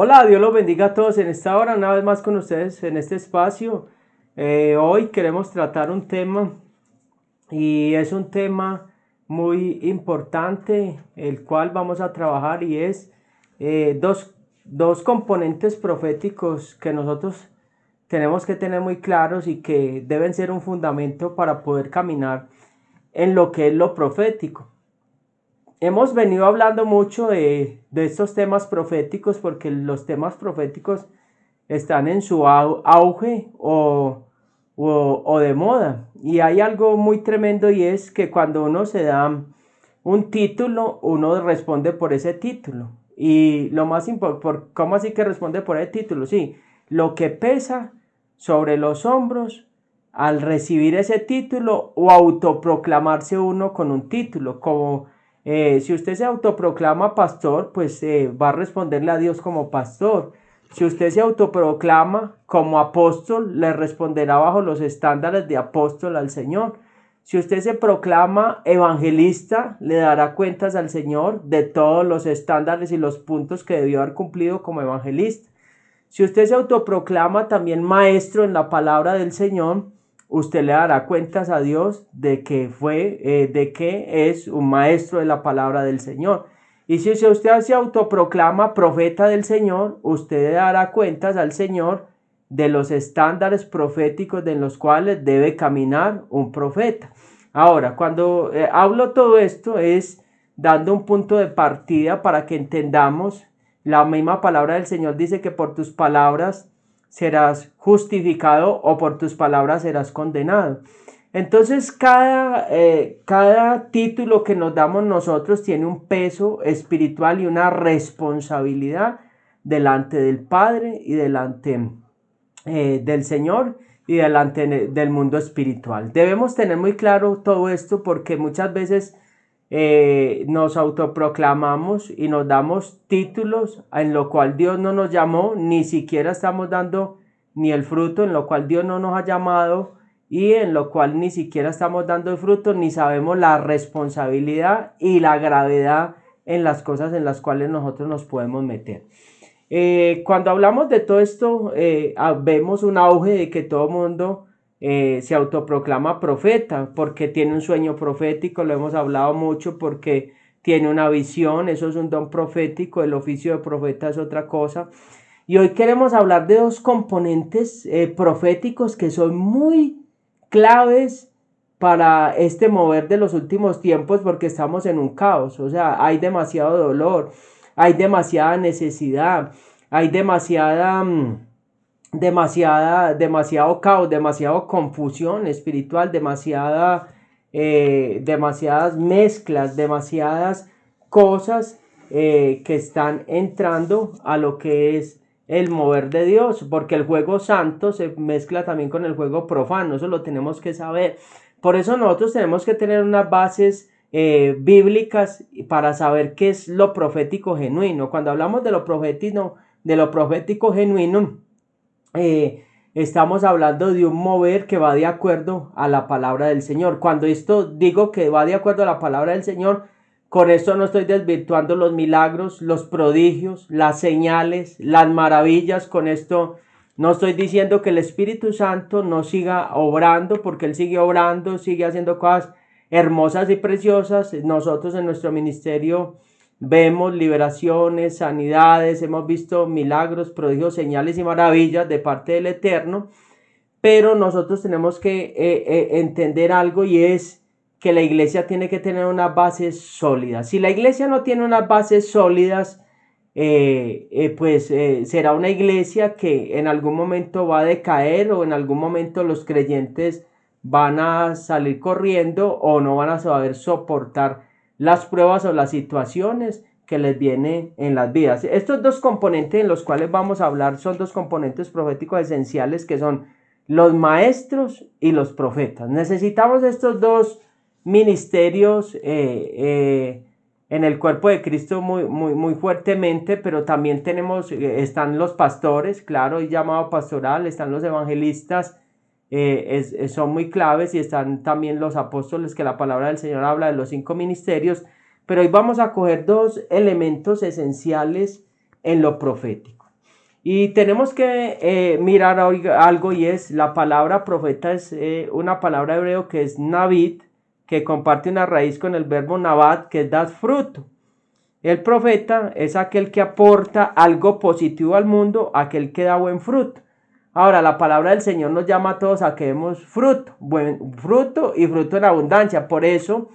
Hola, Dios los bendiga a todos en esta hora, una vez más con ustedes en este espacio. Hoy queremos tratar un tema y es un tema muy importante, el cual vamos a trabajar y es dos componentes proféticos que nosotros tenemos que tener muy claros y que deben ser un fundamento para poder caminar en lo que es lo profético. Hemos venido hablando mucho de estos temas proféticos porque los temas proféticos están en su auge o de moda. Y hay algo muy tremendo y es que cuando uno se da un título, uno responde por ese título. Y lo más importante, ¿cómo así que responde por ese título? Sí, lo que pesa sobre los hombros al recibir ese título o autoproclamarse uno con un título, como si usted se autoproclama pastor, pues va a responderle a Dios como pastor. Si usted se autoproclama como apóstol, le responderá bajo los estándares de apóstol al Señor. Si usted se proclama evangelista, le dará cuentas al Señor de todos los estándares y los puntos que debió haber cumplido como evangelista. Si usted se autoproclama también maestro en la palabra del Señor, usted le dará cuentas a Dios de que es un maestro de la palabra del Señor. Y si usted se autoproclama profeta del Señor, usted le dará cuentas al Señor de los estándares proféticos en los cuales debe caminar un profeta. Ahora, cuando hablo todo esto es dando un punto de partida para que entendamos. La misma palabra del Señor dice que por tus palabras serás justificado o por tus palabras serás condenado. Entonces cada título que nos damos nosotros tiene un peso espiritual y una responsabilidad delante del Padre y delante del Señor y delante del mundo espiritual. Debemos tener muy claro todo esto porque muchas veces nos autoproclamamos y nos damos títulos en lo cual Dios no nos llamó, ni siquiera estamos dando ni el fruto en lo cual Dios no nos ha llamado y en lo cual ni siquiera estamos dando el fruto, ni sabemos la responsabilidad y la gravedad en las cosas en las cuales nosotros nos podemos meter. Cuando hablamos de todo esto, vemos un auge de que todo mundo se autoproclama profeta porque tiene un sueño profético, lo hemos hablado mucho, porque tiene una visión, eso es un don profético, el oficio de profeta es otra cosa. Y hoy queremos hablar de dos componentes proféticos que son muy claves para este mover de los últimos tiempos porque estamos en un caos, o sea, hay demasiado dolor, hay demasiada necesidad, hay demasiado caos, demasiada confusión espiritual, demasiadas mezclas, demasiadas cosas que están entrando a lo que es el mover de Dios, porque el juego santo se mezcla también con el juego profano, eso lo tenemos que saber. Por eso nosotros tenemos que tener unas bases bíblicas para saber qué es lo profético genuino. Cuando hablamos de lo profético genuino, estamos hablando de un mover que va de acuerdo a la palabra del Señor. Cuando esto digo que va de acuerdo a la palabra del Señor, con esto no estoy desvirtuando los milagros, los prodigios, las señales, las maravillas. Con esto no estoy diciendo que el Espíritu Santo no siga obrando, porque Él sigue obrando, sigue haciendo cosas hermosas y preciosas. Nosotros en nuestro ministerio vemos liberaciones, sanidades, hemos visto milagros, prodigios, señales y maravillas de parte del Eterno, pero nosotros tenemos que entender algo, y es que la iglesia tiene que tener unas bases sólidas. Si la iglesia no tiene unas bases sólidas, será una iglesia que en algún momento va a decaer, o en algún momento los creyentes van a salir corriendo o no van a saber soportar las pruebas o las situaciones que les vienen en las vidas. Estos dos componentes en los cuales vamos a hablar son dos componentes proféticos esenciales, que son los maestros y los profetas. Necesitamos estos dos ministerios en el cuerpo de Cristo muy fuertemente, pero también están los pastores, claro, el llamado pastoral, están los evangelistas, son muy claves, y están también los apóstoles, que la palabra del Señor habla de los 5 ministerios, pero hoy vamos a coger dos elementos esenciales en lo profético. Y tenemos que mirar algo, y es la palabra profeta, es una palabra hebreo que es navid, que comparte una raíz con el verbo nabat, que es dar fruto. El profeta es aquel que aporta algo positivo al mundo, aquel que da buen fruto. Ahora, la palabra del Señor nos llama a todos a que demos fruto, buen fruto y fruto en abundancia. Por eso,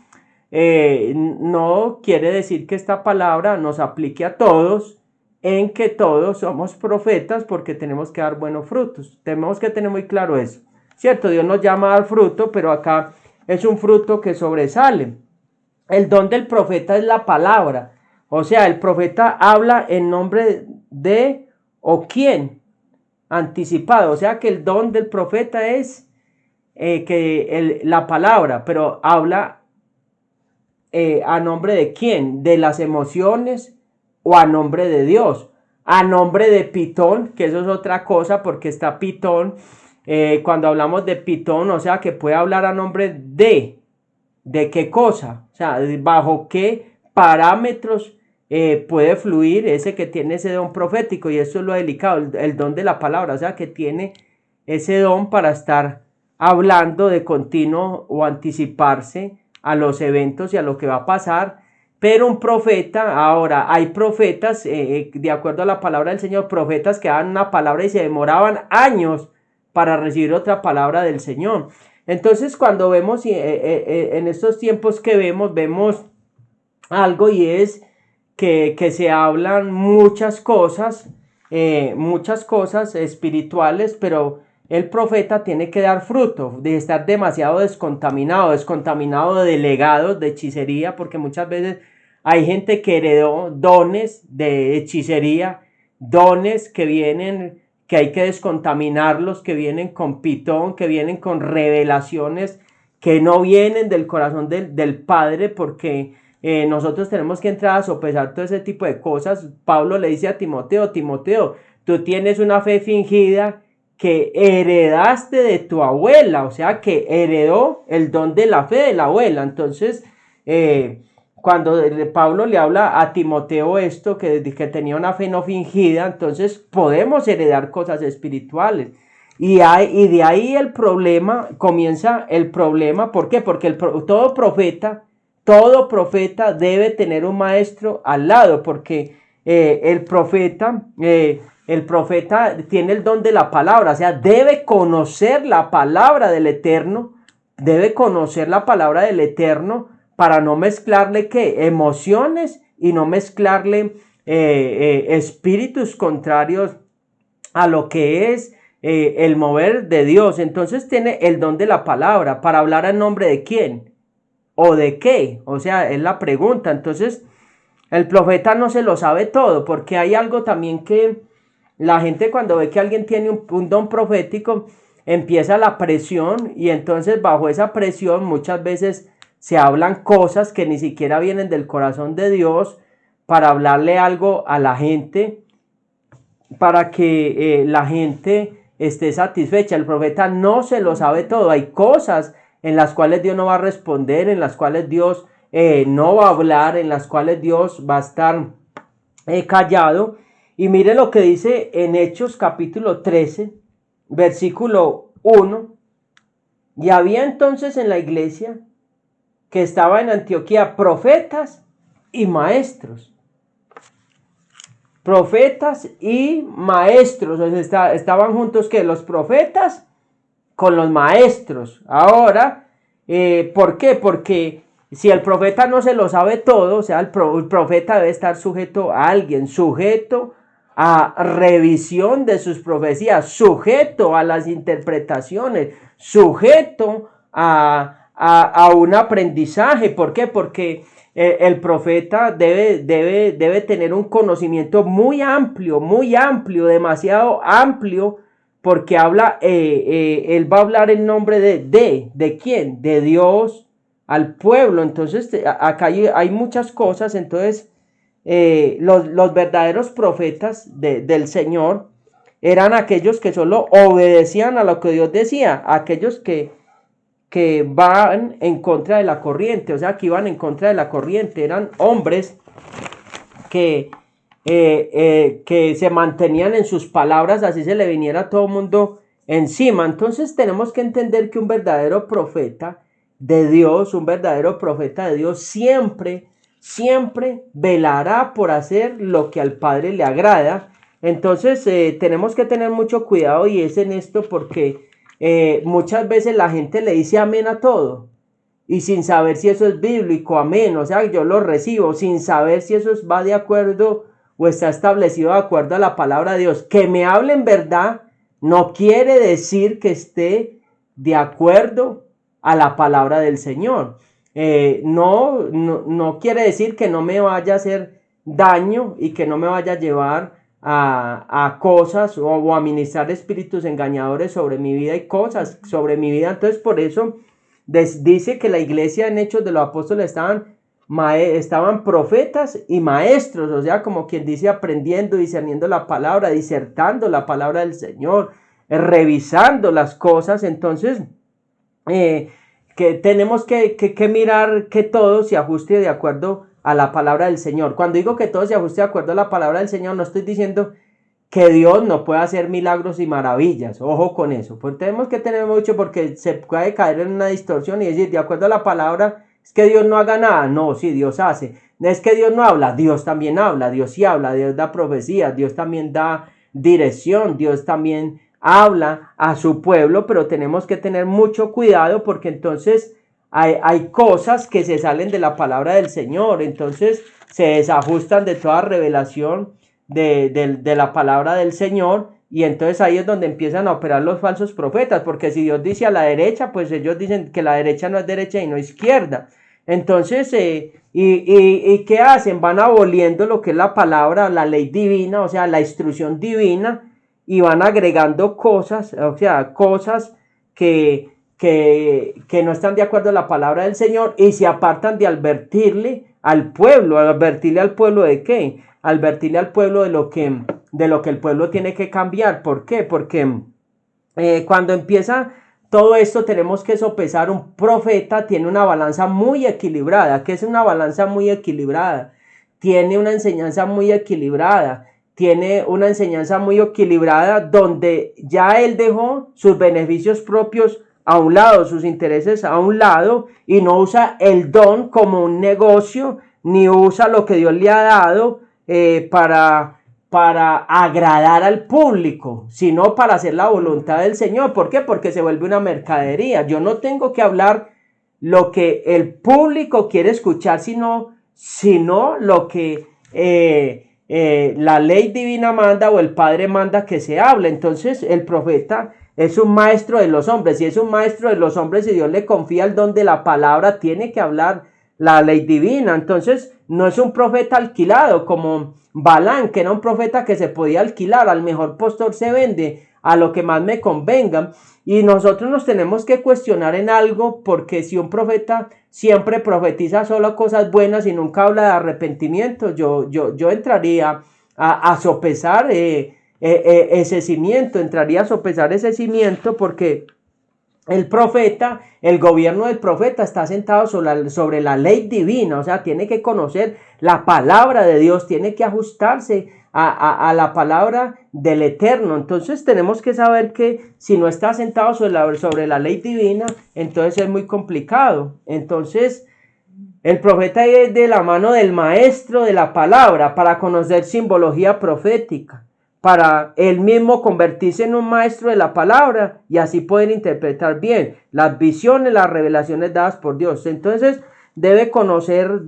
no quiere decir que esta palabra nos aplique a todos, en que todos somos profetas, porque tenemos que dar buenos frutos. Tenemos que tener muy claro eso, ¿cierto? Dios nos llama a dar fruto, pero acá es un fruto que sobresale. El don del profeta es la palabra. O sea, el profeta habla en nombre de o quién, anticipado. O sea que el don del profeta es la palabra, pero habla a nombre de quién, de las emociones o a nombre de Dios. A nombre de Pitón, que eso es otra cosa, porque está Pitón, cuando hablamos de Pitón, o sea que puede hablar a nombre de qué cosa, o sea, bajo qué parámetros puede fluir ese que tiene ese don profético. Y eso es lo delicado, el don de la palabra, o sea que tiene ese don para estar hablando de continuo o anticiparse a los eventos y a lo que va a pasar. Pero un profeta, ahora hay profetas, de acuerdo a la palabra del Señor, profetas que daban una palabra y se demoraban años para recibir otra palabra del Señor. Entonces, cuando vemos en estos tiempos que vemos algo, y es que se hablan muchas cosas espirituales, pero el profeta tiene que dar fruto, de estar demasiado descontaminado de legados, de hechicería, porque muchas veces hay gente que heredó dones de hechicería, dones que vienen, que hay que descontaminarlos, que vienen con Pitón, que vienen con revelaciones que no vienen del corazón del Padre, porque nosotros tenemos que entrar a sopesar todo ese tipo de cosas. Pablo le dice a Timoteo, tú tienes una fe fingida que heredaste de tu abuela, o sea que heredó el don de la fe de la abuela. Entonces, cuando Pablo le habla a Timoteo esto, que tenía una fe no fingida, entonces podemos heredar cosas espirituales. Y de ahí el problema, comienza el problema. ¿Por qué? Porque todo profeta debe tener un maestro al lado, porque el profeta tiene el don de la palabra, o sea, debe conocer la palabra del Eterno, para no mezclarle emociones, y no mezclarle espíritus contrarios a lo que es el mover de Dios. Entonces tiene el don de la palabra para hablar en nombre de quién o de qué, o sea, es la pregunta. Entonces el profeta no se lo sabe todo, porque hay algo también que la gente, cuando ve que alguien tiene un don profético, empieza la presión, y entonces bajo esa presión muchas veces se hablan cosas que ni siquiera vienen del corazón de Dios, para hablarle algo a la gente, para que la gente esté satisfecha. El profeta no se lo sabe todo. Hay cosas en las cuales Dios no va a responder, en las cuales Dios no va a hablar, en las cuales Dios va a estar callado. Y mire lo que dice en Hechos capítulo 13, versículo 1. Y había entonces en la iglesia que estaba en Antioquía profetas y maestros. Profetas y maestros, o sea, estaban juntos que los profetas con los maestros. Ahora, ¿por qué? Porque si el profeta no se lo sabe todo, o sea, el profeta debe estar sujeto a alguien, sujeto a revisión de sus profecías, sujeto a las interpretaciones, sujeto a un aprendizaje. ¿Por qué? Porque el profeta debe tener un conocimiento muy amplio, demasiado amplio, porque él va a hablar en nombre ¿de quién? De Dios al pueblo. Entonces acá hay muchas cosas. Entonces los verdaderos profetas del Señor eran aquellos que solo obedecían a lo que Dios decía, aquellos que van en contra de la corriente, o sea, que iban en contra de la corriente. Eran hombres que que se mantenían en sus palabras, así se le viniera a todo el mundo encima. Entonces tenemos que entender que un verdadero profeta de Dios, un verdadero profeta de Dios siempre velará por hacer lo que al Padre le agrada. Entonces tenemos que tener mucho cuidado y es en esto porque muchas veces la gente le dice amén a todo y sin saber si eso es bíblico, amén, o sea, yo lo recibo sin saber si eso va de acuerdo o está establecido de acuerdo a la palabra de Dios. Que me hable en verdad no quiere decir que esté de acuerdo a la palabra del Señor. No quiere decir que no me vaya a hacer daño y que no me vaya a llevar a cosas o a ministrar espíritus engañadores sobre mi vida y cosas sobre mi vida. Entonces por eso dice que la iglesia en Hechos de los Apóstoles estaban profetas y maestros, o sea, como quien dice, aprendiendo, discerniendo la palabra, disertando la palabra del Señor, revisando las cosas. Entonces que tenemos que mirar que todo se ajuste de acuerdo a la palabra del Señor. Cuando digo que todo se ajuste de acuerdo a la palabra del Señor, no estoy diciendo que Dios no puede hacer milagros y maravillas. Ojo con eso. Pues tenemos que tener mucho porque se puede caer en una distorsión y decir, de acuerdo a la palabra, es que Dios no haga nada. No, sí, Dios hace. Es que Dios no habla, Dios también habla. Dios sí habla, Dios da profecías, Dios también da dirección, Dios también habla a su pueblo, pero tenemos que tener mucho cuidado porque entonces hay cosas que se salen de la palabra del Señor, entonces se desajustan de toda revelación de la palabra del Señor, y entonces ahí es donde empiezan a operar los falsos profetas, porque si Dios dice a la derecha, pues ellos dicen que la derecha no es derecha y no izquierda. Entonces, ¿y qué hacen? Van aboliendo lo que es la palabra, la ley divina, o sea, la instrucción divina, y van agregando cosas, o sea, cosas que no están de acuerdo a la palabra del Señor y se apartan de advertirle al pueblo. ¿Advertirle al pueblo de qué? Advertirle al pueblo de lo que el pueblo tiene que cambiar. ¿Por qué? Porque cuando empieza todo esto tenemos que sopesar. Un profeta tiene una balanza muy equilibrada. ¿Qué es una balanza muy equilibrada? Tiene una enseñanza muy equilibrada. Tiene una enseñanza muy equilibrada donde ya él dejó sus beneficios propios a un lado, sus intereses a un lado, y no usa el don como un negocio, ni usa lo que Dios le ha dado para agradar al público, sino para hacer la voluntad del Señor. ¿Por qué? Porque se vuelve una mercadería. Yo no tengo que hablar lo que el público quiere escuchar, sino lo que la ley divina manda o el Padre manda que se hable. Entonces el profeta es un maestro de los hombres, y es un maestro de los hombres y Dios le confía el don de la palabra, tiene que hablar la ley divina. Entonces no es un profeta alquilado como Balán, que era un profeta que se podía alquilar, al mejor postor se vende, a lo que más me convenga. Y nosotros nos tenemos que cuestionar en algo, porque si un profeta siempre profetiza solo cosas buenas y nunca habla de arrepentimiento, yo entraría a sopesar ese cimiento, entraría a sopesar ese cimiento, porque el profeta, el gobierno del profeta está sentado sobre la ley divina, o sea, tiene que conocer la palabra de Dios, tiene que ajustarse a la palabra del Eterno. Entonces tenemos que saber que si no está sentado sobre la ley divina, entonces es muy complicado. Entonces el profeta es de la mano del maestro de la palabra para conocer simbología profética, para él mismo convertirse en un maestro de la palabra y así poder interpretar bien las visiones, las revelaciones dadas por Dios. Entonces debe conocer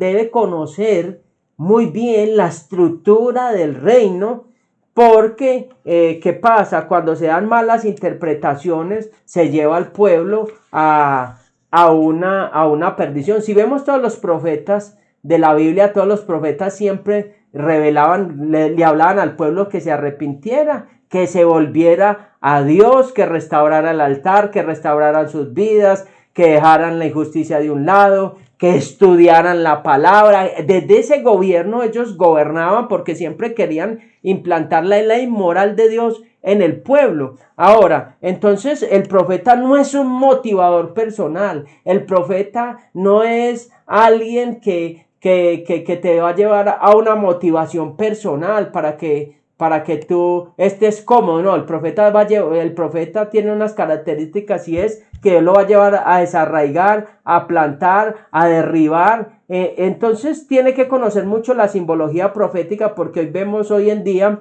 muy bien la estructura del reino, porque ¿qué pasa? Cuando se dan malas interpretaciones, se lleva al pueblo a una perdición. Si vemos todos los profetas de la Biblia, todos los profetas siempre revelaban, le hablaban al pueblo que se arrepintiera, que se volviera a Dios, que restaurara el altar, que restauraran sus vidas, que dejaran la injusticia de un lado, que estudiaran la palabra. Desde ese gobierno ellos gobernaban, porque siempre querían implantar la ley moral de Dios en el pueblo. Ahora, entonces el profeta no es un motivador personal, el profeta no es alguien que que te va a llevar a una motivación personal para que tú estés cómodo, ¿no? El profeta tiene unas características y es que él lo va a llevar a desarraigar, a plantar, a derribar. Entonces tiene que conocer mucho la simbología profética, porque hoy vemos hoy en día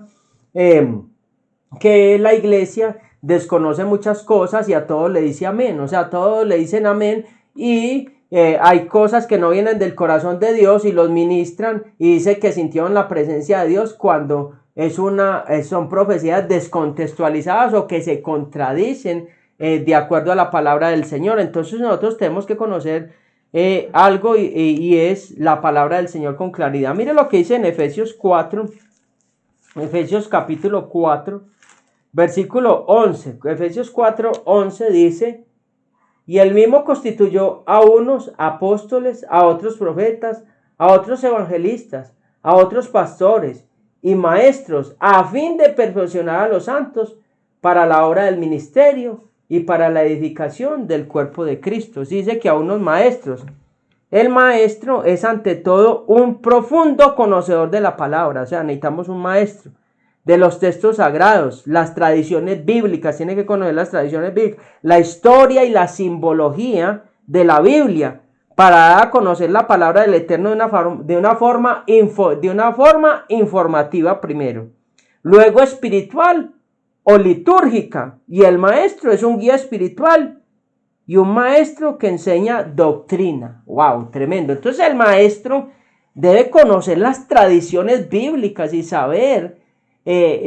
que la iglesia desconoce muchas cosas y a todos le dice amén, o sea, a todos le dicen amén y hay cosas que no vienen del corazón de Dios y los ministran y dice que sintieron la presencia de Dios cuando son profecías descontextualizadas o que se contradicen de acuerdo a la palabra del Señor. Entonces nosotros tenemos que conocer algo y es la palabra del Señor con claridad. Mire lo que dice en Efesios 4, Efesios capítulo 4, versículo 11. Efesios 4, 11 dice: y él mismo constituyó a unos apóstoles, a otros profetas, a otros evangelistas, a otros pastores y maestros, a fin de perfeccionar a los santos para la obra del ministerio y para la edificación del cuerpo de Cristo. Dice que a unos maestros. El maestro es ante todo un profundo conocedor de la palabra, o sea, necesitamos un maestro de los textos sagrados, las tradiciones bíblicas, tiene que conocer las tradiciones bíblicas, la historia y la simbología de la Biblia, para dar a conocer la palabra del Eterno de una forma informativa primero, luego espiritual o litúrgica, y el maestro es un guía espiritual y un maestro que enseña doctrina. ¡Wow! Tremendo. Entonces el maestro debe conocer las tradiciones bíblicas y saber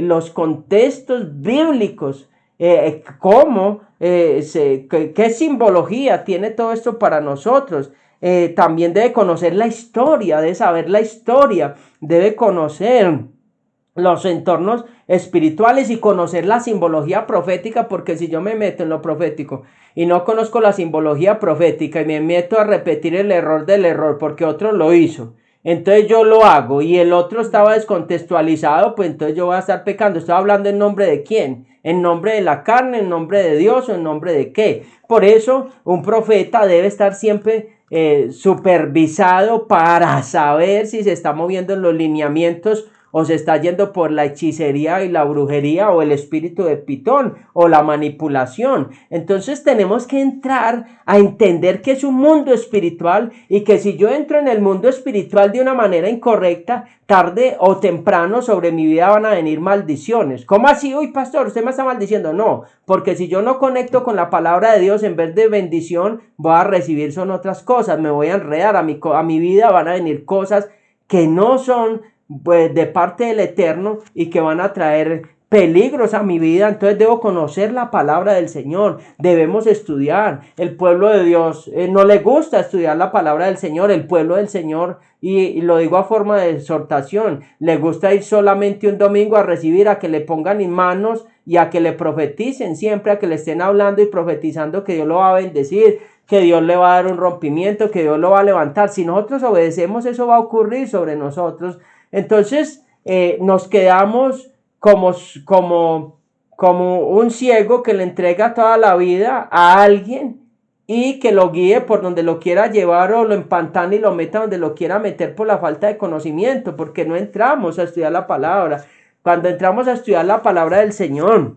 los contextos bíblicos, qué simbología tiene todo esto para nosotros. También debe conocer la historia, debe saber la historia, debe conocer los entornos espirituales y conocer la simbología profética, porque si yo me meto en lo profético y no conozco la simbología profética y me meto a repetir el error del error porque otro lo hizo, entonces yo lo hago y el otro estaba descontextualizado, pues entonces yo voy a estar pecando. ¿Estoy hablando en nombre de quién? ¿En nombre de la carne, en nombre de Dios o en nombre de qué? Por eso un profeta debe estar siempre supervisado para saber si se está moviendo en los lineamientos o se está yendo por la hechicería y la brujería o el espíritu de Pitón o la manipulación. Entonces tenemos que entrar a entender que es un mundo espiritual y que si yo entro en el mundo espiritual de una manera incorrecta, tarde o temprano sobre mi vida van a venir maldiciones. ¿Cómo así? Uy, pastor, usted me está maldiciendo. No, porque si yo no conecto con la palabra de Dios, en vez de bendición, voy a recibir son otras cosas. Me voy a enredar a mi vida, van a venir cosas que no son pues de parte del Eterno y que van a traer peligros a mi vida. Entonces debo conocer la palabra del Señor, debemos estudiar. El pueblo de Dios no le gusta estudiar la palabra del Señor. El pueblo del Señor, y lo digo a forma de exhortación, le gusta ir solamente un domingo a recibir, a que le pongan en manos y a que le profeticen siempre, a que le estén hablando y profetizando que Dios lo va a bendecir, que Dios le va a dar un rompimiento, que Dios lo va a levantar. Si nosotros obedecemos, eso va a ocurrir sobre nosotros. Entonces nos quedamos como un ciego que le entrega toda la vida a alguien y que lo guíe por donde lo quiera llevar o lo empantane y lo meta donde lo quiera meter por la falta de conocimiento, porque no entramos a estudiar la palabra. Cuando entramos a estudiar la palabra del Señor,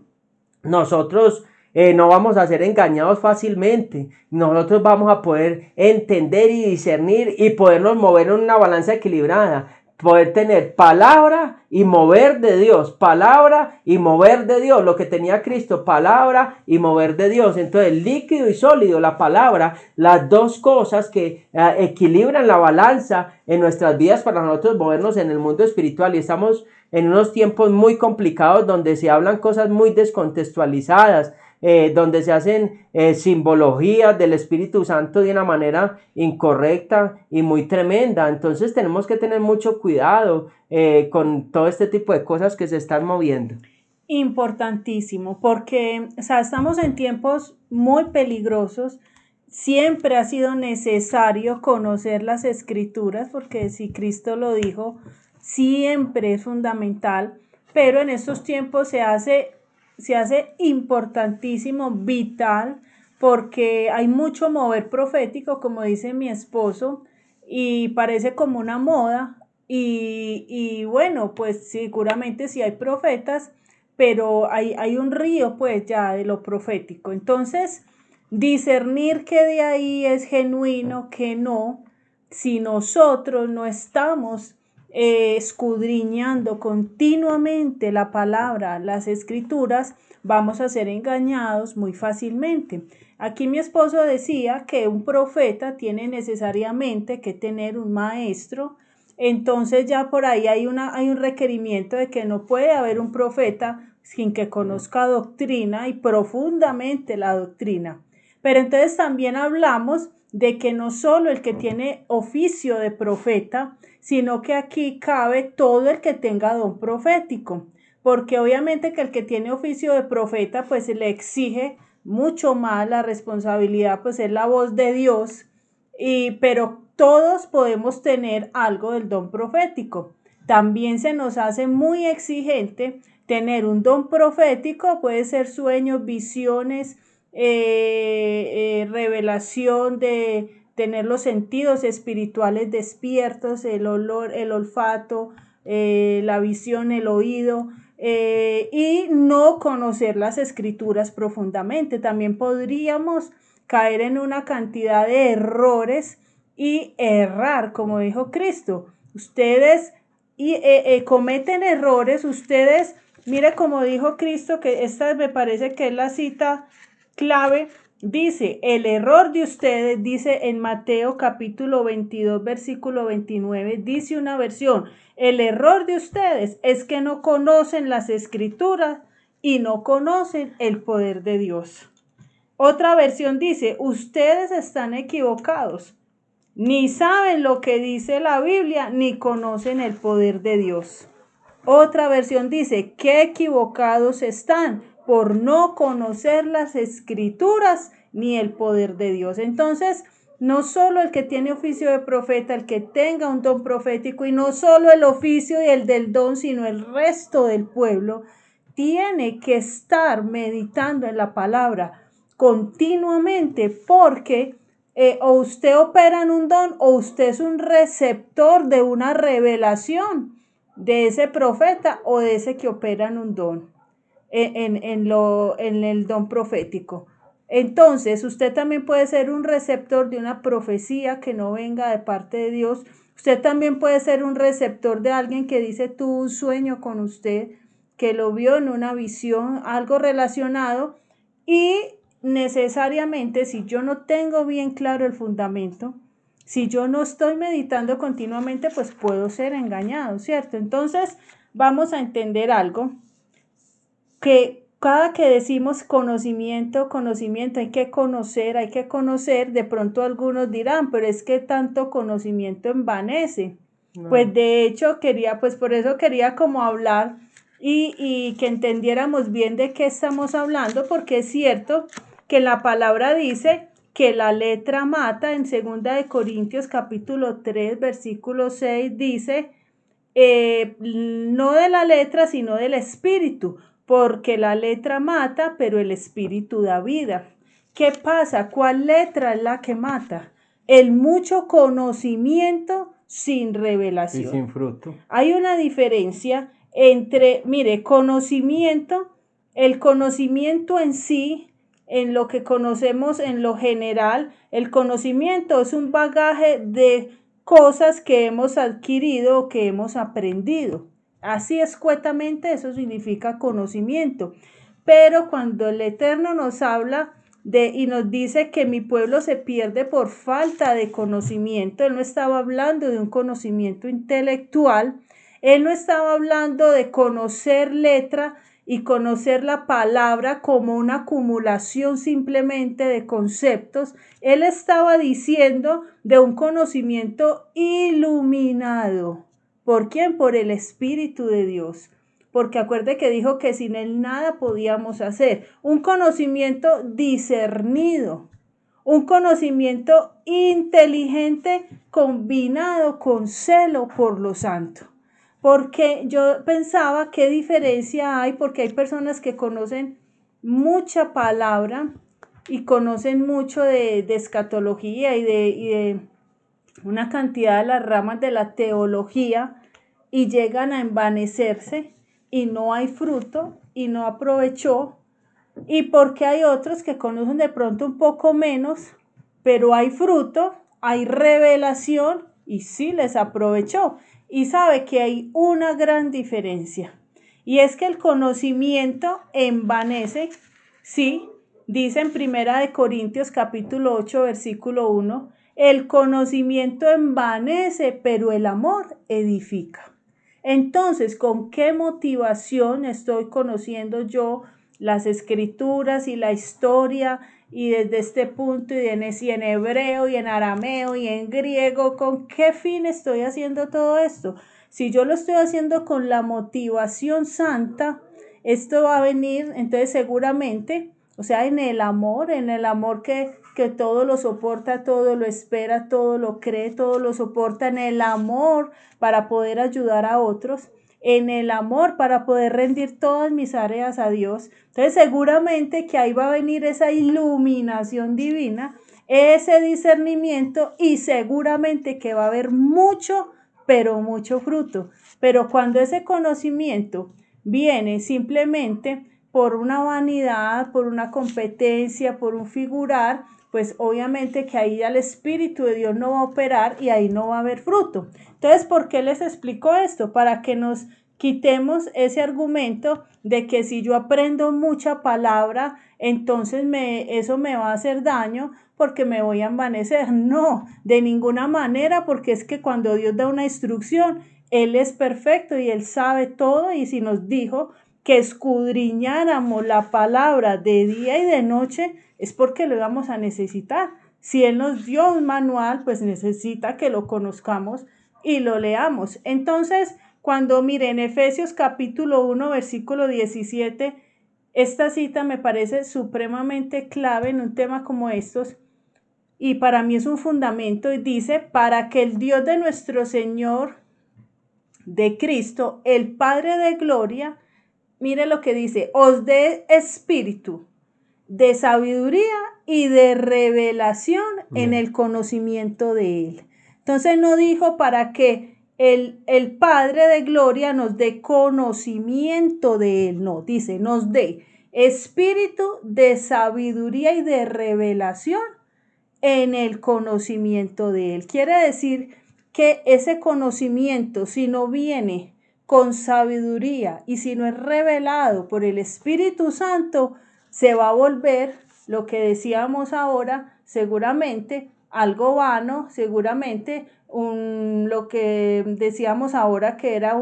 nosotros no vamos a ser engañados fácilmente. Nosotros vamos a poder entender y discernir y podernos mover en una balanza equilibrada. Poder tener palabra y mover de Dios, palabra y mover de Dios, lo que tenía Cristo, palabra y mover de Dios. Entonces líquido y sólido, la palabra, las dos cosas que equilibran la balanza en nuestras vidas para nosotros movernos en el mundo espiritual. Y estamos en unos tiempos muy complicados donde se hablan cosas muy descontextualizadas, donde se hacen simbologías del Espíritu Santo de una manera incorrecta y muy tremenda. Entonces tenemos que tener mucho cuidado con todo este tipo de cosas que se están moviendo. Importantísimo, porque estamos en tiempos muy peligrosos. Siempre ha sido necesario conocer las escrituras, porque si Cristo lo dijo, siempre es fundamental, pero en estos tiempos se hace importantísimo, vital, porque hay mucho mover profético, como dice mi esposo, y parece como una moda. Y bueno, pues seguramente sí hay profetas, pero hay un río pues ya de lo profético. Entonces, discernir que de ahí es genuino, que no, si nosotros no estamos escudriñando continuamente la palabra, las escrituras, vamos a ser engañados muy fácilmente. Aquí mi esposo decía que un profeta tiene necesariamente que tener un maestro. Entonces ya por ahí hay un requerimiento de que no puede haber un profeta sin que conozca doctrina y profundamente la doctrina. Pero entonces también hablamos de que no solo el que tiene oficio de profeta, sino que aquí cabe todo el que tenga don profético, porque obviamente que el que tiene oficio de profeta pues se le exige mucho más la responsabilidad, pues es la voz de Dios, pero todos podemos tener algo del don profético. También se nos hace muy exigente tener un don profético, puede ser sueños, visiones, revelación de tener los sentidos espirituales despiertos, el olor, el olfato, la visión, el oído, y no conocer las escrituras profundamente. También podríamos caer en una cantidad de errores y errar, como dijo Cristo. Ustedes cometen errores, ustedes, mire como dijo Cristo, que esta me parece que es la cita clave, dice, el error de ustedes, dice en Mateo capítulo 22, versículo 29, dice una versión, el error de ustedes es que no conocen las escrituras y no conocen el poder de Dios. Otra versión dice, ustedes están equivocados, ni saben lo que dice la Biblia, ni conocen el poder de Dios. Otra versión dice, qué equivocados están por no conocer las escrituras ni el poder de Dios. Entonces, no solo el que tiene oficio de profeta, el que tenga un don profético, y no solo el oficio y el del don, sino el resto del pueblo, tiene que estar meditando en la palabra continuamente, porque o usted opera en un don o usted es un receptor de una revelación de ese profeta o de ese que opera en un don, en el don profético. Entonces, usted también puede ser un receptor de una profecía que no venga de parte de Dios. Usted también puede ser un receptor de alguien que dice tuvo un sueño con usted, que lo vio en una visión, algo relacionado, y necesariamente si yo no tengo bien claro el fundamento, si yo no estoy meditando continuamente, pues puedo ser engañado, ¿cierto? Entonces vamos a entender algo, que cada que decimos conocimiento, hay que conocer, de pronto algunos dirán, pero es que tanto conocimiento envanece. No. Pues de hecho por eso quería como hablar y que entendiéramos bien de qué estamos hablando, porque es cierto que la palabra dice que la letra mata. En 2 de Corintios capítulo 3 versículo 6 dice, no de la letra sino del espíritu, porque la letra mata, pero el espíritu da vida. ¿Qué pasa? ¿Cuál letra es la que mata? El mucho conocimiento sin revelación. Y sin fruto. Hay una diferencia entre, mire, conocimiento, el conocimiento en sí, en lo que conocemos en lo general, el conocimiento es un bagaje de cosas que hemos adquirido o que hemos aprendido. Así escuetamente eso significa conocimiento. Pero cuando el Eterno nos habla y nos dice que mi pueblo se pierde por falta de conocimiento, Él no estaba hablando de un conocimiento intelectual, Él no estaba hablando de conocer letra y conocer la palabra como una acumulación simplemente de conceptos. Él estaba diciendo de un conocimiento iluminado. ¿Por quién? Por el Espíritu de Dios. Porque acuerde que dijo que sin Él nada podíamos hacer. Un conocimiento discernido, un conocimiento inteligente combinado con celo por lo santo. Porque yo pensaba qué diferencia hay, porque hay personas que conocen mucha palabra y conocen mucho de escatología y de una cantidad de las ramas de la teología y llegan a envanecerse y no hay fruto y no aprovechó, y porque hay otros que conocen de pronto un poco menos, pero hay fruto, hay revelación y sí les aprovechó. Y sabe que hay una gran diferencia, y es que el conocimiento envanece, sí, dice en 1 Corintios capítulo 8 versículo 1, el conocimiento envanece, pero el amor edifica. Entonces, ¿con qué motivación estoy conociendo yo las escrituras y la historia? Y desde este punto, y en hebreo, y en arameo, y en griego, ¿con qué fin estoy haciendo todo esto? Si yo lo estoy haciendo con la motivación santa, esto va a venir, entonces seguramente, o sea, en el amor que todo lo soporta, todo lo espera, todo lo cree, todo lo soporta, en el amor para poder ayudar a otros, en el amor para poder rendir todas mis áreas a Dios. Entonces seguramente que ahí va a venir esa iluminación divina, ese discernimiento, y seguramente que va a haber mucho, pero mucho fruto. Pero cuando ese conocimiento viene simplemente por una vanidad, por una competencia, por un figurar, pues obviamente que ahí el Espíritu de Dios no va a operar y ahí no va a haber fruto. Entonces, ¿por qué les explico esto? Para que nos quitemos ese argumento de que si yo aprendo mucha palabra, entonces eso me va a hacer daño porque me voy a envanecer. No, de ninguna manera, porque es que cuando Dios da una instrucción, Él es perfecto y Él sabe todo, y si nos dijo que escudriñáramos la palabra de día y de noche, es porque lo íbamos a necesitar. Si Él nos dio un manual, pues necesita que lo conozcamos y lo leamos. Entonces, cuando miren Efesios capítulo 1, versículo 17, esta cita me parece supremamente clave en un tema como estos, y para mí es un fundamento, y dice, para que el Dios de nuestro Señor, de Cristo, el Padre de gloria, mire lo que dice, os dé espíritu de sabiduría y de revelación en el conocimiento de Él. Entonces no dijo para que el Padre de gloria nos dé conocimiento de Él, no, dice, nos dé espíritu de sabiduría y de revelación en el conocimiento de Él. Quiere decir que ese conocimiento, si no viene con sabiduría y si no es revelado por el Espíritu Santo, se va a volver lo que decíamos ahora, seguramente algo vano, seguramente lo que decíamos ahora que era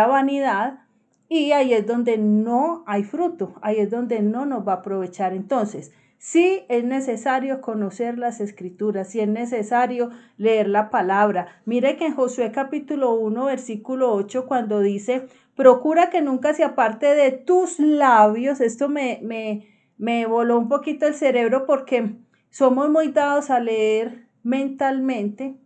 vanidad, y ahí es donde no hay fruto, ahí es donde no nos va a aprovechar. Entonces, sí es necesario conocer las escrituras, sí es necesario leer la palabra. Mire que en Josué capítulo 1, versículo 8, cuando dice, procura que nunca se aparte de tus labios, esto me voló un poquito el cerebro, porque somos muy dados a leer mentalmente,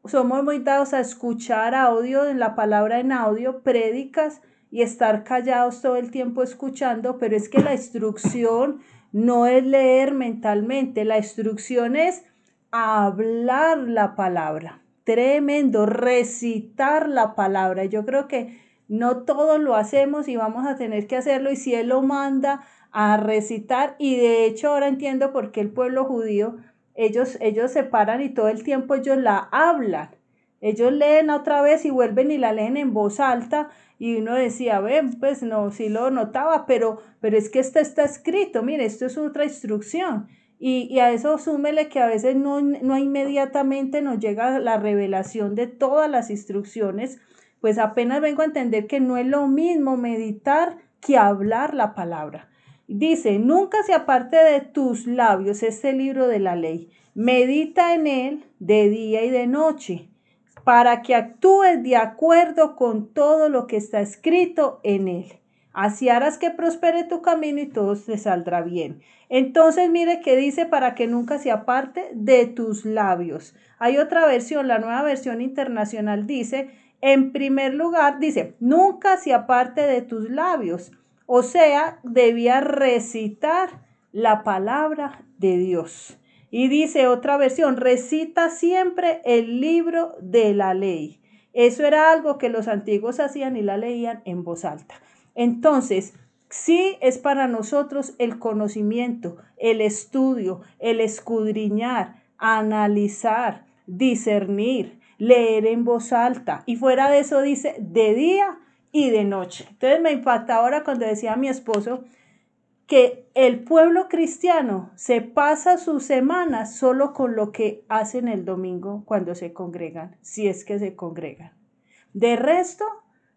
somos muy dados a escuchar audio, en la palabra en audio, prédicas, y estar callados todo el tiempo escuchando, pero es que la instrucción no es leer mentalmente, la instrucción es hablar la palabra. Tremendo, recitar la palabra. Yo creo que no todos lo hacemos y vamos a tener que hacerlo, y si Él lo manda a recitar, y de hecho ahora entiendo por qué el pueblo judío, ellos se paran y todo el tiempo ellos la hablan. Ellos leen otra vez y vuelven y la leen en voz alta, y uno decía, ven, pues no, sí lo notaba, pero es que esto está escrito, mire, esto es otra instrucción. Y a eso súmele que a veces no inmediatamente nos llega la revelación de todas las instrucciones, pues apenas vengo a entender que no es lo mismo meditar que hablar la palabra. Dice, nunca se aparte de tus labios este libro de la ley, medita en él de día y de noche, para que actúes de acuerdo con todo lo que está escrito en él. Así harás que prospere tu camino y todo te saldrá bien. Entonces mire que dice, para que nunca se aparte de tus labios. Hay otra versión, la Nueva Versión Internacional dice, en primer lugar, dice, nunca se aparte de tus labios. O sea, debía recitar la palabra de Dios. Y dice otra versión, recita siempre el libro de la ley. Eso era algo que los antiguos hacían y la leían en voz alta. Entonces, sí es para nosotros el conocimiento, el estudio, el escudriñar, analizar, discernir, leer en voz alta. Y fuera de eso dice de día y de noche. Entonces me impacta ahora cuando decía a mi esposo que el pueblo cristiano se pasa sus semanas solo con lo que hacen el domingo cuando se congregan, si es que se congregan. De resto,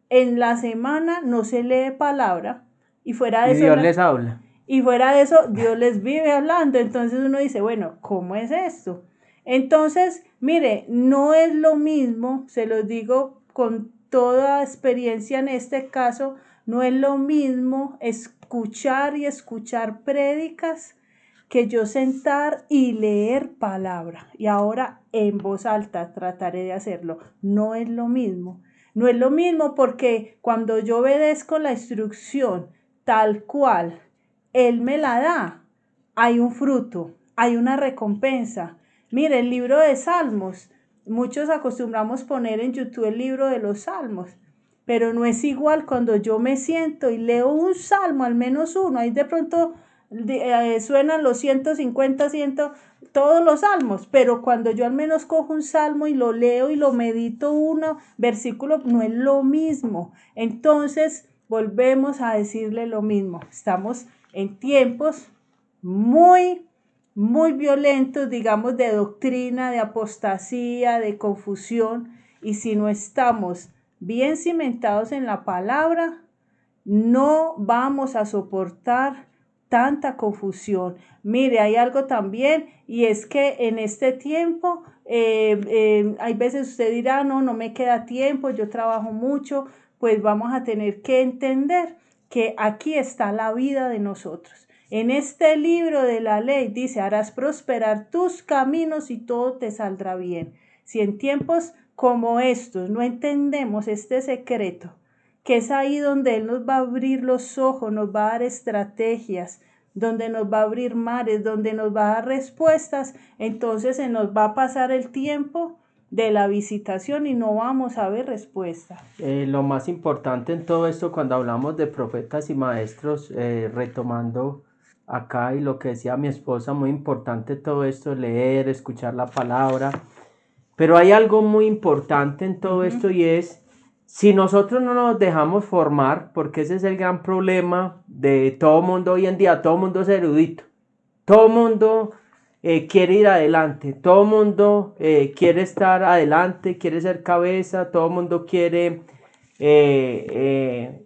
en la semana no se lee palabra y fuera de Y eso Dios les habla. Y fuera de eso, Dios les vive hablando. Entonces uno dice, bueno, ¿cómo es esto? Entonces, mire, no es lo mismo, se los digo con toda experiencia en este caso, no es lo mismo escuchar y escuchar prédicas que yo sentar y leer palabra. Y ahora en voz alta trataré de hacerlo. No es lo mismo. No es lo mismo porque cuando yo obedezco la instrucción tal cual Él me la da, hay un fruto, hay una recompensa. Mire, el libro de Salmos, muchos acostumbramos poner en YouTube el libro de los Salmos, pero no es igual cuando yo me siento y leo un salmo, al menos uno, ahí de pronto suenan los 150, 100, todos los salmos, pero cuando yo al menos cojo un salmo y lo leo y lo medito uno versículo, no es lo mismo. Entonces volvemos a decirle lo mismo, estamos en tiempos muy, muy violentos, digamos, de doctrina, de apostasía, de confusión, y si no estamos bien cimentados en la palabra, no vamos a soportar tanta confusión. Mire, hay algo también, y es que en este tiempo, hay veces usted dirá, no me queda tiempo, yo trabajo mucho, pues vamos a tener que entender que aquí está la vida de nosotros. En este libro de la ley dice, harás prosperar tus caminos y todo te saldrá bien. Si en tiempos como estos no entendemos este secreto, que es ahí donde Él nos va a abrir los ojos, nos va a dar estrategias, donde nos va a abrir mares, donde nos va a dar respuestas, entonces se nos va a pasar el tiempo de la visitación y no vamos a ver respuesta. Lo más importante en todo esto, cuando hablamos de profetas y maestros, retomando acá y lo que decía mi esposa, muy importante todo esto, leer, escuchar la palabra, pero hay algo muy importante en todo esto y es, si nosotros no nos dejamos formar, porque ese es el gran problema de todo mundo hoy en día, todo mundo es erudito, todo mundo quiere ir adelante, todo mundo quiere estar adelante, quiere ser cabeza, todo mundo quiere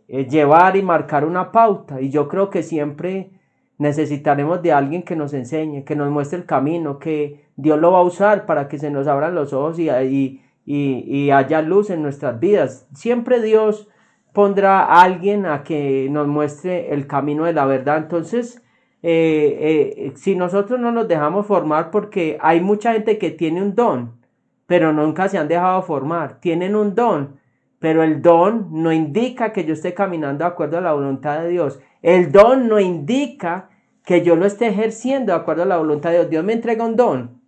llevar y marcar una pauta, y yo creo que siempre necesitaremos de alguien que nos enseñe, que nos muestre el camino, que Dios lo va a usar para que se nos abran los ojos y haya luz en nuestras vidas. Siempre Dios pondrá a alguien a que nos muestre el camino de la verdad. Entonces, si nosotros no nos dejamos formar, porque hay mucha gente que tiene un don, pero nunca se han dejado formar, tienen un don, pero el don no indica que yo esté caminando de acuerdo a la voluntad de Dios. El don no indica que yo lo esté ejerciendo de acuerdo a la voluntad de Dios. Dios me entrega un don,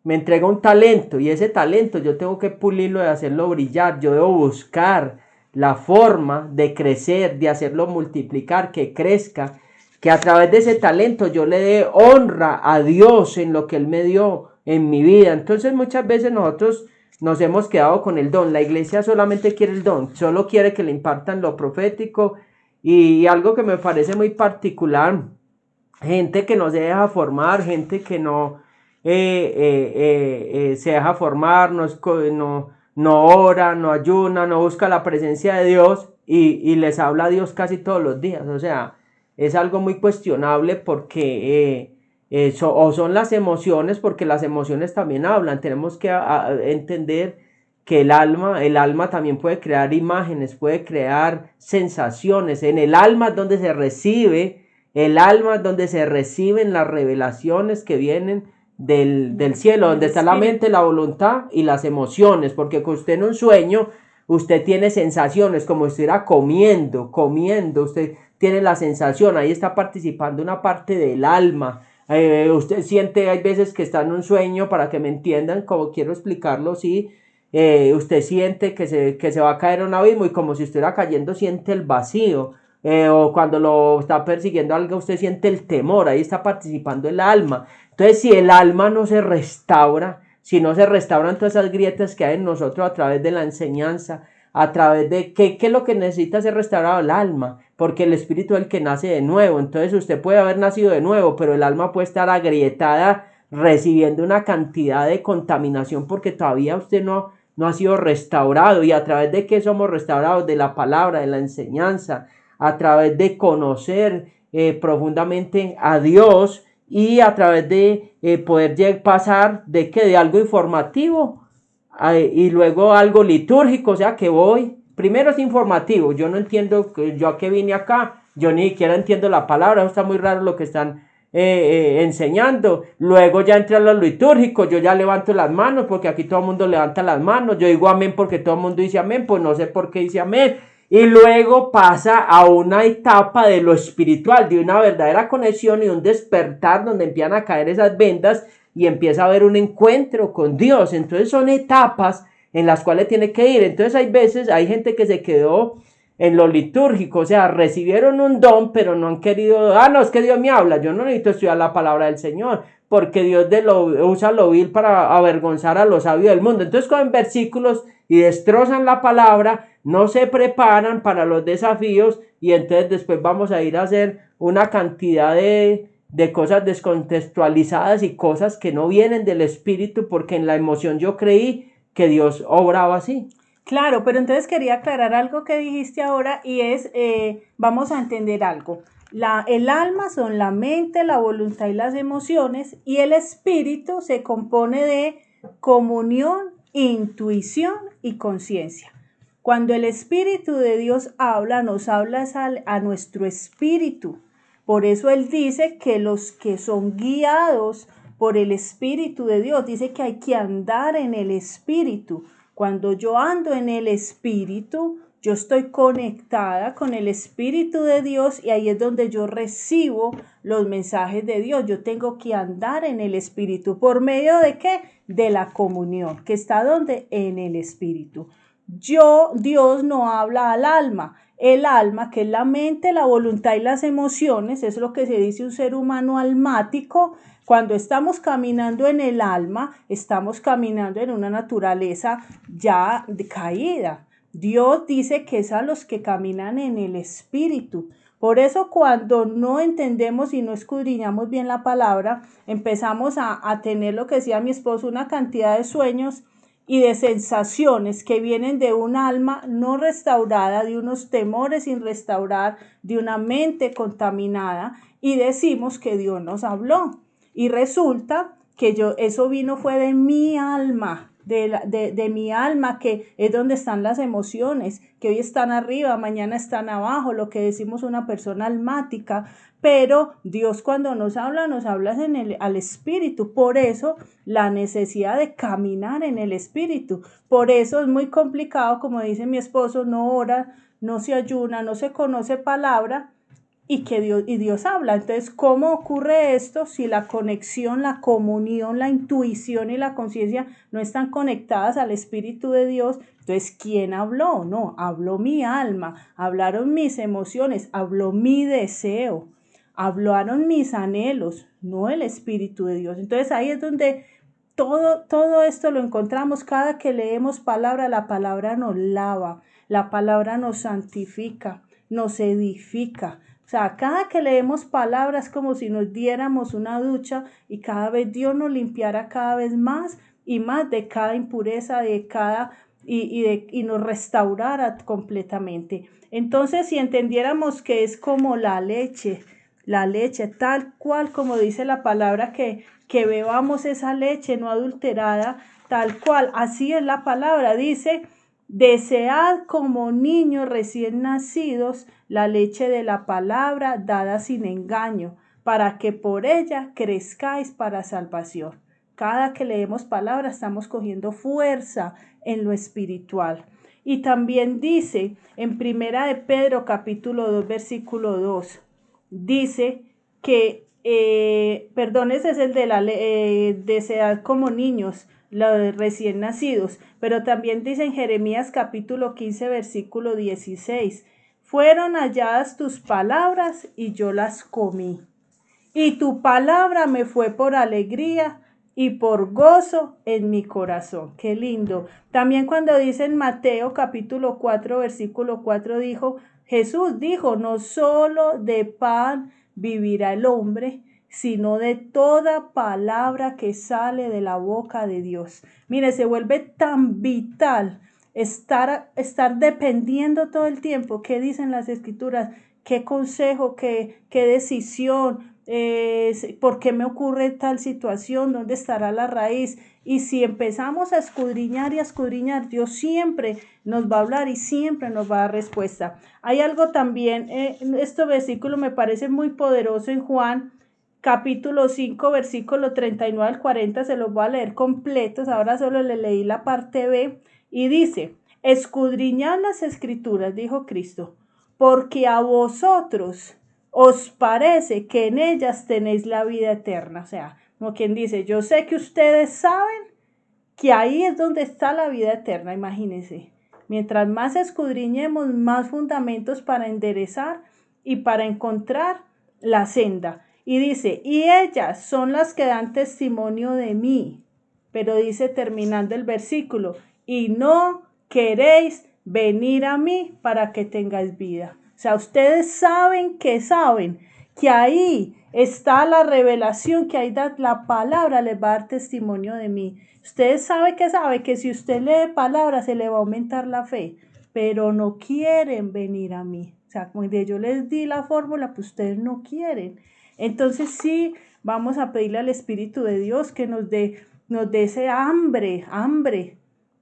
me entrega un talento, y ese talento yo tengo que pulirlo, de hacerlo brillar. Yo debo buscar la forma de crecer, de hacerlo multiplicar, que crezca, que a través de ese talento yo le dé honra a Dios en lo que Él me dio en mi vida. Entonces muchas veces nosotros nos hemos quedado con el don. La iglesia solamente quiere el don, solo quiere que le impartan lo profético, y algo que me parece muy particular, gente que no se deja formar, gente que no se deja formar, no ora, no ayuna, no busca la presencia de Dios, y les habla a Dios casi todos los días. O sea, es algo muy cuestionable, porque o son las emociones, porque las emociones también hablan. Tenemos que entender que el alma también puede crear imágenes, puede crear sensaciones. En el alma es donde se recibe, el alma es donde se reciben las revelaciones que vienen del cielo, donde está la mente, la voluntad y las emociones, porque con usted en un sueño, usted tiene sensaciones, como si estuviera comiendo, usted tiene la sensación, ahí está participando una parte del alma, Usted siente, hay veces que está en un sueño, para que me entiendan, como quiero explicarlo, sí. Usted siente que se va a caer a un abismo y como si estuviera cayendo siente el vacío. O cuando lo está persiguiendo algo, usted siente el temor, ahí está participando el alma. Entonces, si el alma no se restaura, si no se restauran todas esas grietas que hay en nosotros a través de la enseñanza, a través de qué es lo que necesita ser restaurado el alma, porque el espíritu es el que nace de nuevo. Entonces usted puede haber nacido de nuevo, pero el alma puede estar agrietada, recibiendo una cantidad de contaminación porque todavía usted no ha sido restaurado. ¿Y a través de qué somos restaurados? De la palabra, de la enseñanza, a través de conocer profundamente a Dios, y a través de poder pasar de algo informativo y luego algo litúrgico. O sea que primero es informativo, yo no entiendo, yo a qué vine acá, yo ni siquiera entiendo la palabra, eso está muy raro lo que están enseñando. Luego ya entra lo litúrgico, yo ya levanto las manos porque aquí todo el mundo levanta las manos, yo digo amén porque todo el mundo dice amén, pues no sé por qué dice amén. Y luego pasa a una etapa de lo espiritual, de una verdadera conexión y un despertar donde empiezan a caer esas vendas y empieza a haber un encuentro con Dios. Entonces son etapas en las cuales tiene que ir. Entonces hay gente que se quedó en lo litúrgico, o sea, recibieron un don, pero no han querido, no, es que Dios me habla, yo no necesito estudiar la palabra del Señor, porque Dios usa lo vil para avergonzar a los sabios del mundo. Entonces cogen versículos y destrozan la palabra, no se preparan para los desafíos, y entonces después vamos a ir a hacer una cantidad de cosas descontextualizadas y cosas que no vienen del espíritu, porque en la emoción yo creí que Dios obraba así. Claro, pero entonces quería aclarar algo que dijiste ahora y es, vamos a entender algo. El alma son la mente, la voluntad y las emociones, y el espíritu se compone de comunión, intuición y conciencia. Cuando el Espíritu de Dios habla, nos habla a nuestro espíritu. Por eso Él dice que los que son guiados por el Espíritu de Dios, dice que hay que andar en el Espíritu. Cuando yo ando en el Espíritu, yo estoy conectada con el Espíritu de Dios y ahí es donde yo recibo los mensajes de Dios. Yo tengo que andar en el Espíritu. ¿Por medio de qué? De la comunión, que está donde en el Espíritu. Dios no habla al alma. El alma, que es la mente, la voluntad y las emociones, es lo que se dice un ser humano almático. Cuando estamos caminando en el alma, estamos caminando en una naturaleza ya caída. Dios dice que es a los que caminan en el espíritu. Por eso cuando no entendemos y no escudriñamos bien la palabra, empezamos a tener lo que decía mi esposo, una cantidad de sueños y de sensaciones que vienen de un alma no restaurada, de unos temores sin restaurar, de una mente contaminada, y decimos que Dios nos habló. Y resulta que eso fue de mi alma, de mi alma, que es donde están las emociones, que hoy están arriba, mañana están abajo, lo que decimos una persona almática. Pero Dios cuando nos habla al espíritu. Por eso la necesidad de caminar en el espíritu. Por eso es muy complicado, como dice mi esposo, no ora, no se ayuna, no se conoce palabra, y Dios habla. Entonces, ¿cómo ocurre esto si la conexión, la comunión, la intuición y la conciencia no están conectadas al Espíritu de Dios? Entonces, ¿quién habló? No, habló mi alma, hablaron mis emociones, habló mi deseo, hablaron mis anhelos, no el Espíritu de Dios. Entonces, ahí es donde todo esto lo encontramos. Cada que leemos palabra, la palabra nos lava, la palabra nos santifica, nos edifica. O sea, cada que leemos palabras como si nos diéramos una ducha y cada vez Dios nos limpiara cada vez más y más de cada impureza, y nos restaurara completamente. Entonces, si entendiéramos que es como la leche, tal cual como dice la palabra, que bebamos esa leche no adulterada, tal cual, así es la palabra, dice: desead como niños recién nacidos la leche de la palabra dada sin engaño, para que por ella crezcáis para salvación. Cada que leemos palabra estamos cogiendo fuerza en lo espiritual. Y también dice en Primera de Pedro capítulo 2 versículo 2, dice que perdón, ese es el de la desear como niños, los de recién nacidos, pero también dice en Jeremías capítulo 15, versículo 16, fueron halladas tus palabras y yo las comí, y tu palabra me fue por alegría y por gozo en mi corazón. Qué lindo. También cuando dice en Mateo capítulo 4, versículo 4, Jesús dijo, no solo de pan vivirá el hombre, sino de toda palabra que sale de la boca de Dios. Mire, se vuelve tan vital estar dependiendo todo el tiempo. ¿Qué dicen las escrituras? ¿Qué consejo? ¿Qué decisión? ¿Por qué me ocurre tal situación? ¿Dónde estará la raíz? Y si empezamos a escudriñar y a escudriñar, Dios siempre nos va a hablar y siempre nos va a dar respuesta. Hay algo también, este versículo me parece muy poderoso en Juan, capítulo 5, versículo 39 al 40, se los voy a leer completos, ahora solo le leí la parte B, y dice, escudriñad las escrituras, dijo Cristo, porque a vosotros os parece que en ellas tenéis la vida eterna. O sea, como quien dice, yo sé que ustedes saben que ahí es donde está la vida eterna, imagínense. Mientras más escudriñemos, más fundamentos para enderezar y para encontrar la senda. Y dice, y ellas son las que dan testimonio de mí. Pero dice terminando el versículo, y no queréis venir a mí para que tengáis vida. O sea, ustedes saben que ahí está la revelación, que ahí la palabra les va a dar testimonio de mí. Ustedes saben que si usted lee palabra se le va a aumentar la fe, pero no quieren venir a mí. O sea, como yo les di la fórmula, pues ustedes no quieren. Entonces sí, vamos a pedirle al Espíritu de Dios que nos dé ese hambre,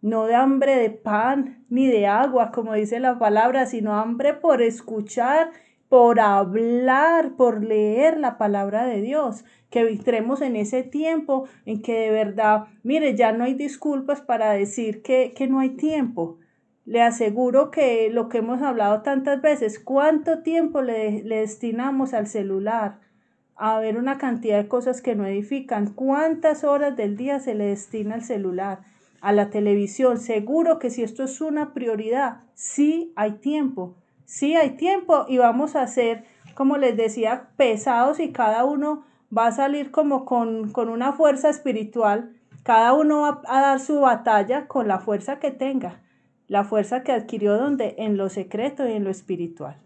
no de hambre de pan ni de agua, como dice la palabra, sino hambre por escuchar, por hablar, por leer la palabra de Dios, que entremos en ese tiempo en que de verdad, mire, ya no hay disculpas para decir que no hay tiempo. Le aseguro que lo que hemos hablado tantas veces, ¿cuánto tiempo le destinamos al celular? A ver una cantidad de cosas que no edifican. ¿Cuántas horas del día se le destina al celular? A la televisión? Seguro que si esto es una prioridad, sí hay tiempo y vamos a ser, como les decía, pesados y cada uno va a salir como con una fuerza espiritual, cada uno va a dar su batalla con la fuerza que tenga, la fuerza que adquirió en lo secreto y en lo espiritual.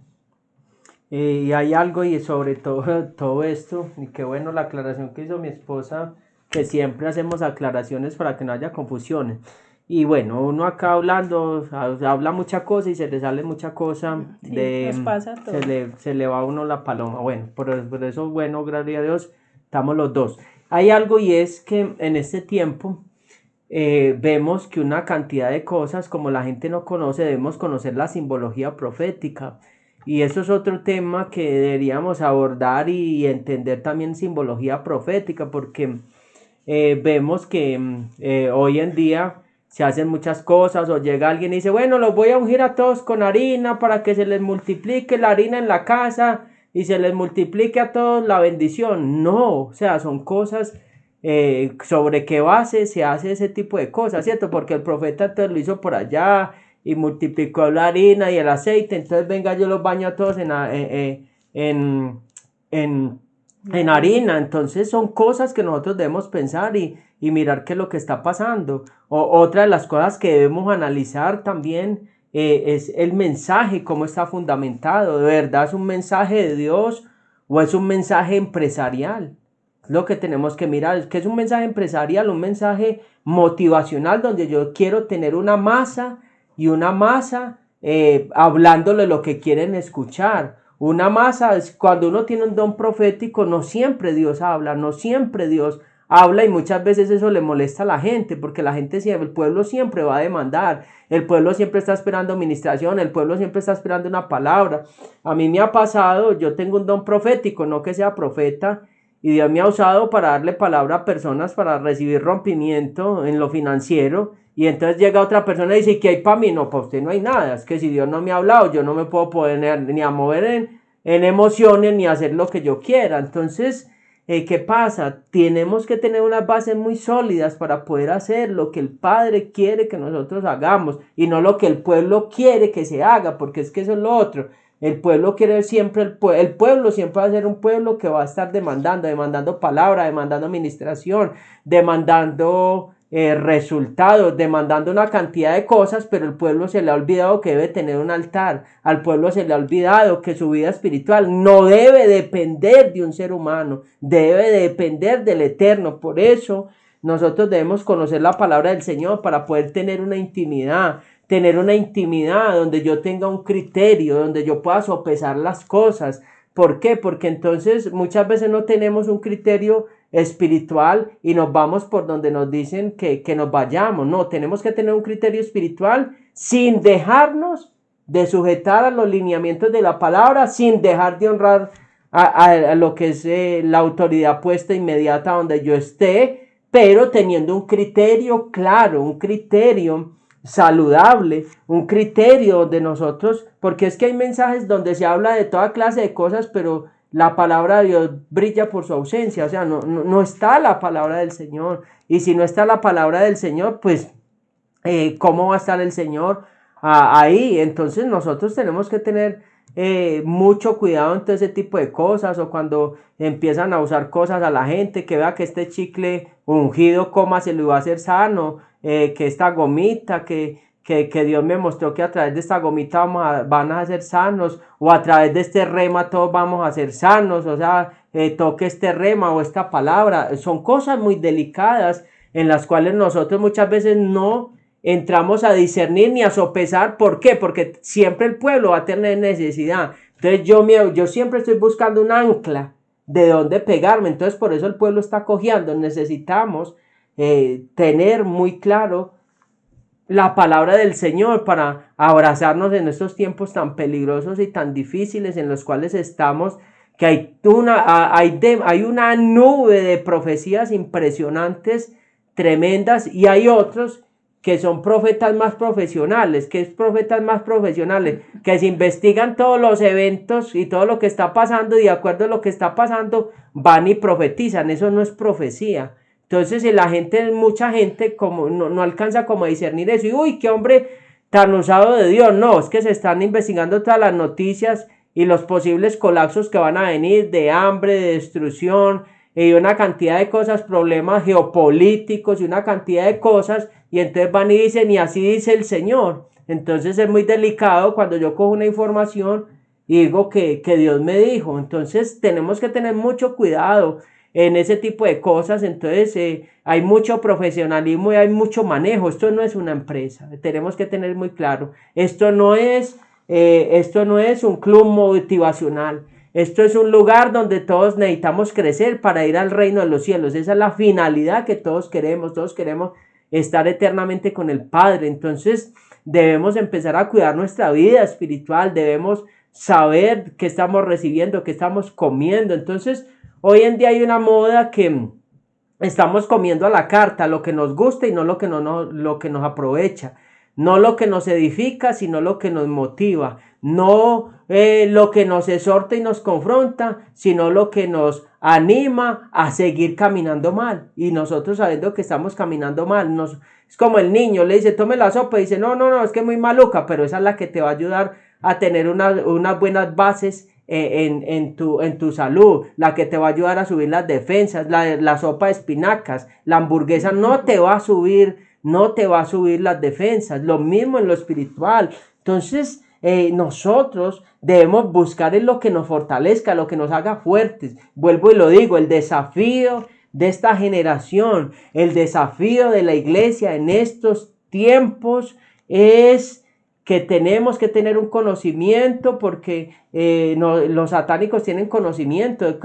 Y hay algo y sobre todo esto, y qué bueno la aclaración que hizo mi esposa, que siempre hacemos aclaraciones para que no haya confusiones. Y bueno, uno acá hablando, habla mucha cosa y se le sale mucha cosa, sí, nos pasa todo. se le va a uno la paloma. Bueno, por eso, bueno, gracias a Dios, estamos los dos. Hay algo y es que en este tiempo vemos que una cantidad de cosas, como la gente no conoce, debemos conocer la simbología profética. Y eso es otro tema que deberíamos abordar y entender también simbología profética, porque vemos que hoy en día se hacen muchas cosas, o llega alguien y dice, bueno, los voy a ungir a todos con harina para que se les multiplique la harina en la casa y se les multiplique a todos la bendición. No, o sea, son cosas sobre qué base se hace ese tipo de cosas, ¿cierto? Porque el profeta entonces lo hizo por allá y multiplicó la harina y el aceite, entonces venga, yo los baño a todos en harina. Entonces son cosas que nosotros debemos pensar y mirar qué es lo que está pasando. Otra de las cosas que debemos analizar también es el mensaje, cómo está fundamentado. ¿De verdad es un mensaje de Dios o es un mensaje empresarial? Lo que tenemos que mirar es que es un mensaje empresarial, un mensaje motivacional, donde yo quiero tener una masa hablándole lo que quieren escuchar. Una masa, cuando uno tiene un don profético, no siempre Dios habla y muchas veces eso le molesta a la gente, porque la gente siempre, el pueblo siempre va a demandar, el pueblo siempre está esperando administración, el pueblo siempre está esperando una palabra. A mí me ha pasado, yo tengo un don profético, no que sea profeta, y Dios me ha usado para darle palabra a personas para recibir rompimiento en lo financiero, y entonces llega otra persona y dice, ¿qué hay para mí? No, para usted no hay nada, es que si Dios no me ha hablado, yo no me puedo poner ni a mover en emociones ni a hacer lo que yo quiera. Entonces ¿qué pasa? Tenemos que tener unas bases muy sólidas para poder hacer lo que el Padre quiere que nosotros hagamos y no lo que el pueblo quiere que se haga, porque es que eso es lo otro. El pueblo quiere siempre, el pueblo siempre va a ser un pueblo que va a estar demandando palabra, demandando administración, demandando resultados, demandando una cantidad de cosas, pero el pueblo se le ha olvidado que debe tener un altar, al pueblo se le ha olvidado que su vida espiritual no debe depender de un ser humano, debe depender del Eterno. Por eso nosotros debemos conocer la palabra del Señor para poder tener una intimidad donde yo tenga un criterio, donde yo pueda sopesar las cosas. ¿Por qué? Porque entonces muchas veces no tenemos un criterio espiritual y nos vamos por donde nos dicen que nos vayamos. No, tenemos que tener un criterio espiritual sin dejarnos de sujetar a los lineamientos de la palabra, sin dejar de honrar a lo que es la autoridad puesta inmediata donde yo esté, pero teniendo un criterio claro, un criterio saludable, un criterio de nosotros, porque es que hay mensajes donde se habla de toda clase de cosas, pero la palabra de Dios brilla por su ausencia, o sea, no está la palabra del Señor, y si no está la palabra del Señor, pues, ¿cómo va a estar el Señor ahí? Entonces nosotros tenemos que tener mucho cuidado en todo ese tipo de cosas, o cuando empiezan a usar cosas a la gente, que vea que este chicle ungido, coma, se lo iba a hacer sano, que esta gomita, que Dios me mostró que a través de esta gomita van a ser sanos, o a través de este rema todos vamos a ser sanos, o sea, toque este rema o esta palabra. Son cosas muy delicadas en las cuales nosotros muchas veces no entramos a discernir ni a sopesar. ¿Por qué? Porque siempre el pueblo va a tener necesidad. Entonces yo siempre estoy buscando un ancla de dónde pegarme. Entonces por eso el pueblo está cojeando. Necesitamos tener muy claro la palabra del Señor para abrazarnos en estos tiempos tan peligrosos y tan difíciles en los cuales estamos, que hay una nube de profecías impresionantes, tremendas, y hay otros que son profetas más profesionales. ¿Qué es profetas más profesionales? Que se investigan todos los eventos y todo lo que está pasando, y de acuerdo a lo que está pasando van y profetizan. Eso no es profecía. Entonces mucha gente como no alcanza como a discernir eso, y uy, qué hombre tan usado de Dios. No, es que se están investigando todas las noticias y los posibles colapsos que van a venir, de hambre, de destrucción, y una cantidad de cosas, problemas geopolíticos y una cantidad de cosas, y entonces van y dicen, y así dice el Señor. Entonces es muy delicado cuando yo cojo una información y digo que Dios me dijo. Entonces tenemos que tener mucho cuidado en ese tipo de cosas. Entonces hay mucho profesionalismo y hay mucho manejo. Esto no es una empresa, tenemos que tener muy claro. Esto no es un club motivacional. Esto es un lugar donde todos necesitamos crecer para ir al reino de los cielos. Esa es la finalidad que todos queremos estar eternamente con el Padre. Entonces debemos empezar a cuidar nuestra vida espiritual, debemos saber qué estamos recibiendo, qué estamos comiendo. Entonces hoy en día hay una moda que estamos comiendo a la carta, lo que nos gusta y no lo que nos aprovecha, no lo que nos edifica, sino lo que nos motiva, no lo que nos exhorta y nos confronta, sino lo que nos anima a seguir caminando mal. Y nosotros, sabiendo que estamos caminando mal, es como el niño, le dice, tome la sopa, y dice, no, es que es muy maluca, pero esa es la que te va a ayudar a tener unas buenas bases en tu salud, la que te va a ayudar a subir las defensas. La sopa de espinacas, la hamburguesa no te va a subir las defensas. Lo mismo en lo espiritual. Entonces nosotros debemos buscar en lo que nos fortalezca, lo que nos haga fuertes. Vuelvo y lo digo, el desafío de esta generación, el desafío de la iglesia en estos tiempos es que tenemos que tener un conocimiento, porque los satánicos tienen conocimiento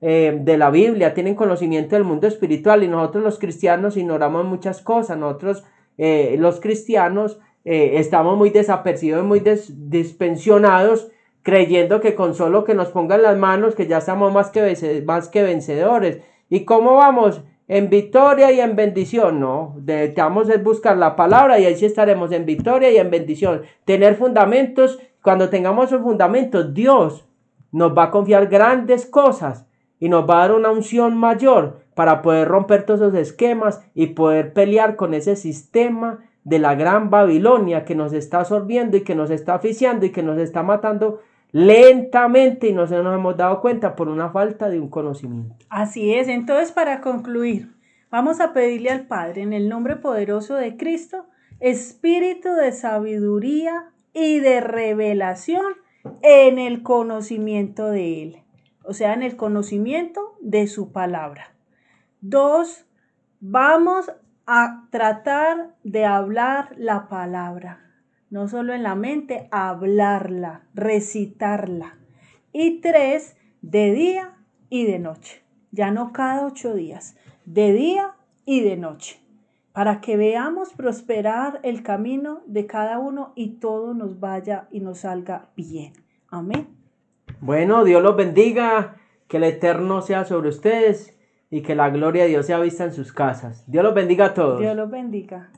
de la Biblia, tienen conocimiento del mundo espiritual, y nosotros los cristianos ignoramos muchas cosas. Nosotros los cristianos estamos muy desapercibidos, muy dispensionados, creyendo que con solo que nos pongan las manos, que ya estamos más que vencedores. ¿Y cómo vamos? En victoria y en bendición. No, necesitamos es buscar la palabra, y ahí sí estaremos en victoria y en bendición. Tener fundamentos. Cuando tengamos esos fundamentos, Dios nos va a confiar grandes cosas y nos va a dar una unción mayor para poder romper todos esos esquemas y poder pelear con ese sistema de la gran Babilonia que nos está absorbiendo y que nos está asfixiando y que nos está matando lentamente y no se nos hemos dado cuenta por una falta de un conocimiento. Así es, entonces para concluir, vamos a pedirle al Padre en el nombre poderoso de Cristo, espíritu de sabiduría y de revelación en el conocimiento de Él, o sea, en el conocimiento de su palabra. 2, vamos a tratar de hablar la palabra, no solo en la mente, hablarla, recitarla. Y 3, de día y de noche, ya no cada 8 días, de día y de noche, para que veamos prosperar el camino de cada uno y todo nos vaya y nos salga bien. Amén. Bueno, Dios los bendiga, que el Eterno sea sobre ustedes y que la gloria de Dios sea vista en sus casas. Dios los bendiga a todos. Dios los bendiga.